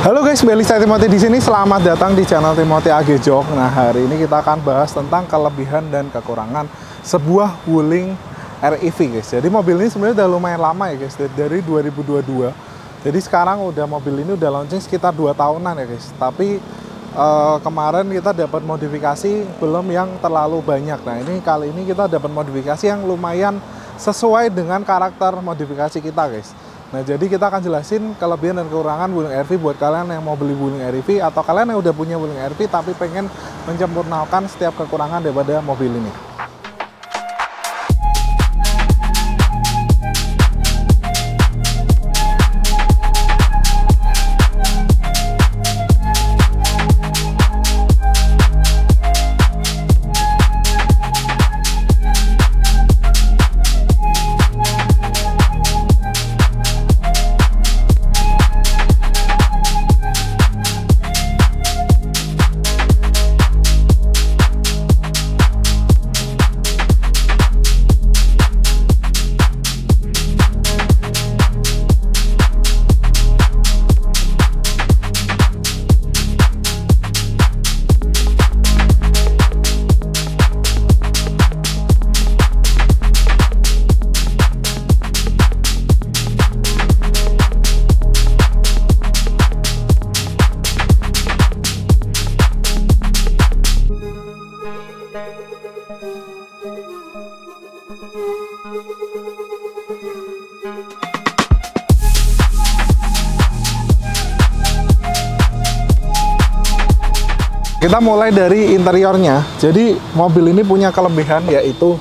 Halo guys, Beli saya Timothy di sini. Selamat datang di channel Timothy AG Jok. Nah, hari ini kita akan bahas tentang kelebihan dan kekurangan sebuah Wuling REV guys. Jadi mobil ini sebenarnya udah lumayan lama ya guys, dari 2022. Jadi sekarang mobil ini udah launching sekitar 2 tahunan ya guys. Tapi kemarin kita dapat modifikasi belum yang terlalu banyak. Nah, kali ini kita dapat modifikasi yang lumayan sesuai dengan karakter modifikasi kita guys. Nah, jadi kita akan jelasin kelebihan dan kekurangan Wuling REV buat kalian yang mau beli Wuling REV atau kalian yang udah punya Wuling REV tapi pengen menyempurnakan setiap kekurangan daripada mobil ini. Kita mulai dari interiornya. Jadi mobil ini punya kelebihan yaitu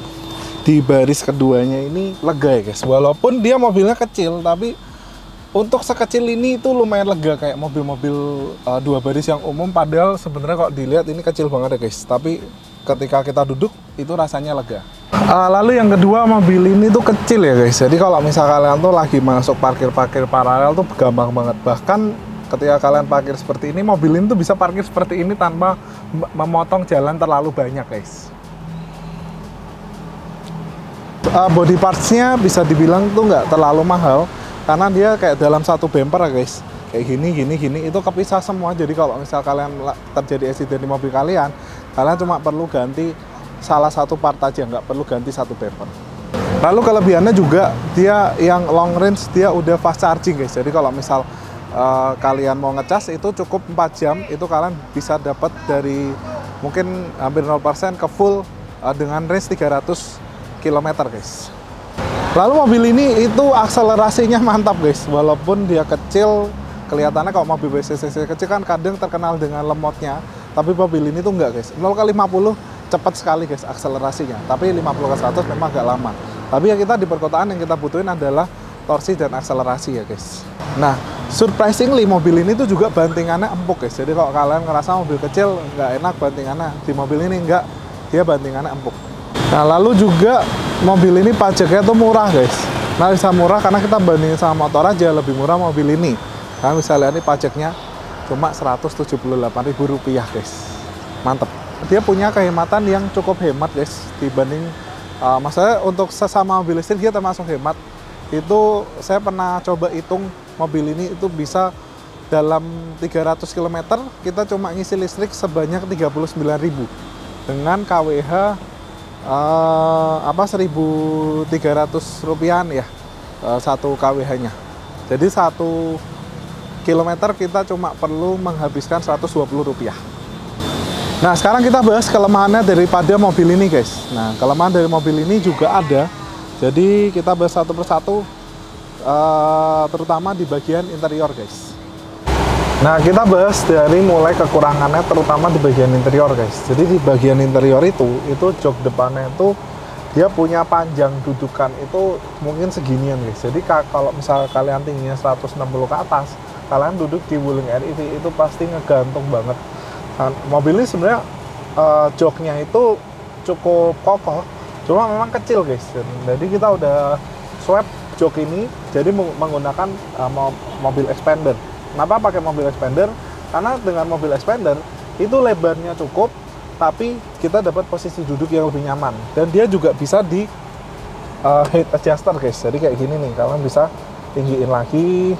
di baris keduanya ini lega ya guys. Walaupun dia mobilnya kecil, tapi untuk sekecil ini itu lumayan lega kayak mobil-mobil 2 baris yang umum. Padahal sebenarnya kok dilihat ini kecil banget ya guys. Tapi ketika kita duduk itu rasanya lega. Lalu yang kedua, mobil ini tuh kecil ya guys. Jadi kalau misal kalian tuh lagi masuk parkir paralel tuh gampang banget. Bahkan ketika kalian parkir seperti ini, mobil ini tuh bisa parkir seperti ini tanpa memotong jalan terlalu banyak guys. Body partsnya bisa dibilang tuh nggak terlalu mahal karena dia kayak dalam satu bumper ya guys. Kayak gini itu kepisah semua. Jadi kalau misal kalian terjadi accident di mobil kalian cuma perlu ganti salah satu part aja, nggak perlu ganti satu bumper. Lalu kelebihannya juga dia yang long range, dia udah fast charging guys. Jadi kalau misal kalian mau ngecas itu cukup 4 jam, itu kalian bisa dapat dari mungkin hampir 0% ke full dengan range 300 km guys. Lalu mobil ini itu akselerasinya mantap guys. Walaupun dia kecil, kelihatannya kalau mobil BCC kecil kan kadang terkenal dengan lemotnya, tapi mobil ini tuh enggak guys. 0 ke 50 cepat sekali guys akselerasinya, tapi 50 ke 100 memang agak lama. Tapi ya kita di perkotaan yang kita butuhin adalah torsi dan akselerasi ya guys. Nah, surprisingly mobil ini tuh juga bantingannya empuk guys. Jadi kalau kalian ngerasa mobil kecil nggak enak bantingannya, di mobil ini enggak, dia bantingannya empuk. Nah, lalu juga mobil ini pajaknya tuh murah guys. Nah, bisa murah karena kita bandingin sama motor aja lebih murah mobil ini. Kalian bisa lihat nih pajaknya cuma Rp178.000 guys. Mantep. Dia punya kehematan yang cukup hemat guys dibanding maksudnya untuk sesama mobil listrik dia termasuk hemat. Itu saya pernah coba hitung mobil ini itu bisa dalam 300 km kita cuma ngisi listrik sebanyak 39.000 dengan KWH 1.300 rupiahan ya satu KWH nya. Jadi 1 kilometer kita cuma perlu menghabiskan Rp120. Nah, sekarang kita bahas kelemahannya daripada mobil ini guys. Nah, kelemahan dari mobil ini juga ada. Jadi kita bahas satu persatu, terutama di bagian interior guys. Nah, kita bahas dari mulai kekurangannya terutama di bagian interior guys. Jadi di bagian interior itu jok depannya itu dia punya panjang dudukan itu mungkin seginian guys. Jadi kalau misal kalian tingginya 160 ke atas, kalian duduk di Wuling REV itu pasti ngegantung banget. Nah, mobil ini sebenarnya joknya itu cukup kokoh, cuma memang kecil guys. Jadi kita udah swap jok ini jadi menggunakan mobil expander. Kenapa pakai mobil expander? Karena dengan mobil expander itu lebarnya cukup, tapi kita dapat posisi duduk yang lebih nyaman. Dan dia juga bisa di height adjuster guys. Jadi kayak gini nih, kalian bisa tinggiin lagi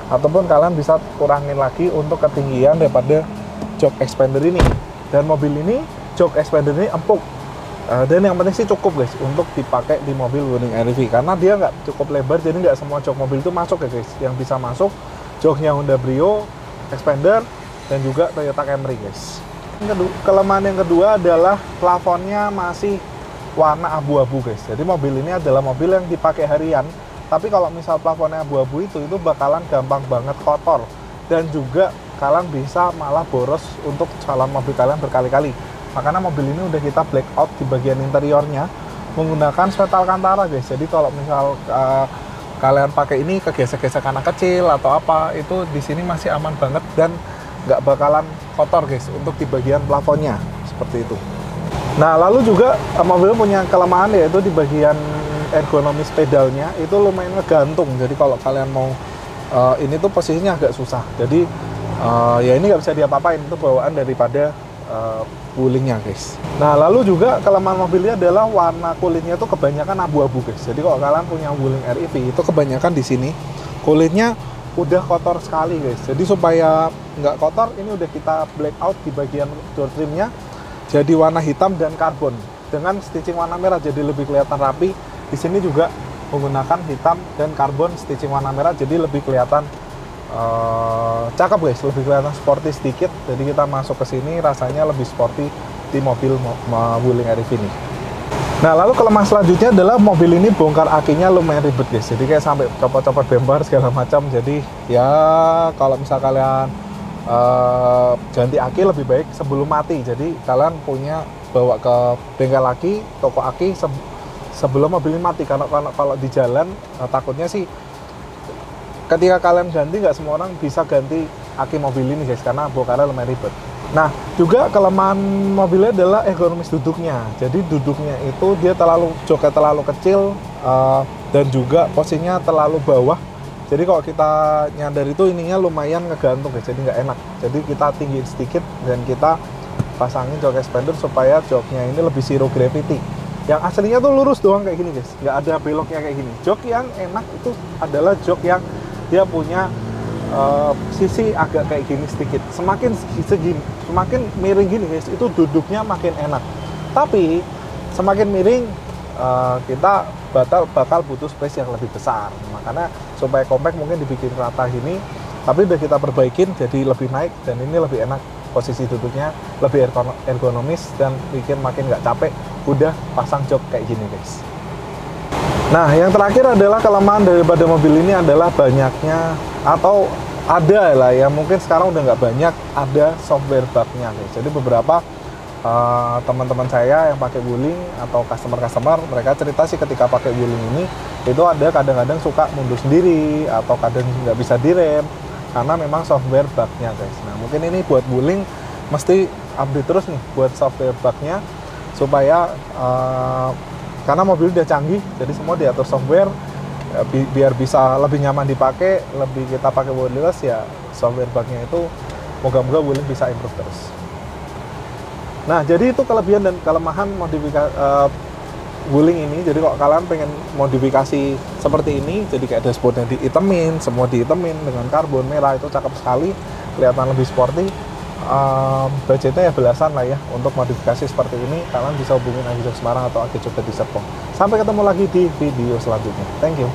ataupun kalian bisa kurangin lagi untuk ketinggian daripada jok expander ini. Dan mobil ini jok expander ini empuk, dan yang penting sih cukup guys untuk dipakai di mobil Wuling R-EV, karena dia nggak cukup lebar, jadi nggak semua jok mobil itu masuk ya guys. Yang bisa masuk joknya Honda Brio, expander, dan juga Toyota Camry guys. Kelemahan yang kedua adalah plafonnya masih warna abu-abu guys. Jadi mobil ini adalah mobil yang dipakai harian, tapi kalau misal plafonnya abu-abu itu bakalan gampang banget kotor, dan juga kalian bisa malah boros untuk jalan mobil kalian berkali-kali. Makanya mobil ini udah kita black out di bagian interiornya menggunakan sweat Alcantara guys. Jadi kalau misal kalian pakai ini kegesek-gesek anak kecil atau apa, itu di sini masih aman banget dan nggak bakalan kotor guys untuk di bagian plafonnya seperti itu. Nah, lalu juga mobil punya kelemahan, yaitu di bagian ergonomis pedalnya itu lumayan ngegantung. Jadi kalau kalian mau ini tuh posisinya agak susah. Jadi ya ini nggak bisa diapa-apain, itu bawaan daripada Wulingnya guys. Nah, lalu juga kelemahan mobilnya adalah warna kulitnya tuh kebanyakan abu-abu guys. Jadi kalau kalian punya Wuling R-EV itu kebanyakan di sini kulitnya udah kotor sekali guys. Jadi supaya nggak kotor, ini udah kita black out di bagian door trimnya jadi warna hitam dan karbon dengan stitching warna merah, jadi lebih kelihatan rapi. Di sini juga menggunakan hitam dan karbon stitching warna merah, jadi lebih kelihatan cakep guys, lebih kelihatan sporty sedikit. Jadi kita masuk ke sini rasanya lebih sporty di mobil Wuling R-EV ini. Nah, lalu kelemahan selanjutnya adalah mobil ini bongkar akinya lumayan ribet guys. Jadi kayak sampai copot-copot bemper segala macam. Jadi ya kalau misal kalian ganti aki lebih baik sebelum mati. Jadi kalian punya bawa ke bengkel aki, toko aki sebelum mobil ini mati. Karena kalau di jalan takutnya sih ketika kalian ganti, nggak semua orang bisa ganti aki mobil ini guys, karena bongkarnya lumayan ribet. Nah, juga kelemahan mobilnya adalah ergonomis duduknya. Jadi duduknya itu dia joknya terlalu kecil, dan juga posisinya terlalu bawah. Jadi kalau kita nyandar itu ininya lumayan ngegantung guys, jadi nggak enak. Jadi kita tinggiin sedikit dan kita pasangin jok expander supaya joknya ini lebih zero gravity. Yang aslinya tuh lurus doang kayak gini guys, nggak ada beloknya kayak gini. Jok yang enak itu adalah jok yang dia punya sisi agak kayak gini sedikit. Semakin miring gini guys, itu duduknya makin enak. Tapi semakin miring, kita bakal butuh space yang lebih besar. Makanya supaya compact mungkin dibikin rata gini, tapi udah kita perbaikin jadi lebih naik, dan ini lebih enak, posisi duduknya lebih ergonomis dan bikin makin nggak capek udah pasang jok kayak gini guys. Nah, yang terakhir adalah kelemahan daripada mobil ini adalah banyaknya, atau ada lah ya, mungkin sekarang udah nggak banyak, ada software bug-nya guys. Jadi beberapa teman-teman saya yang pakai Wuling atau customer mereka cerita sih ketika pakai Wuling ini itu ada kadang-kadang suka mundur sendiri atau kadang nggak bisa direm karena memang software bug-nya guys. Nah, mungkin ini buat Wuling mesti update terus nih buat software bug-nya supaya karena mobil udah canggih, jadi semua diatur software biar bisa lebih nyaman dipakai, lebih kita pakai wireless ya. Software bug-nya itu moga-moga Wuling bisa improve terus. Nah, jadi itu kelebihan dan kelemahan modifikasi Wuling ini. Jadi kalau kalian pengen modifikasi seperti ini, jadi kayak dashboardnya diitemin, semua diitemin dengan karbon merah, itu cakep sekali, kelihatan lebih sporty. Budgetnya ya belasan lah ya untuk modifikasi seperti ini. Kalian bisa hubungin Agi Jok Semarang atau Agi Jok di Serpong. Sampai ketemu lagi di video selanjutnya. Thank you.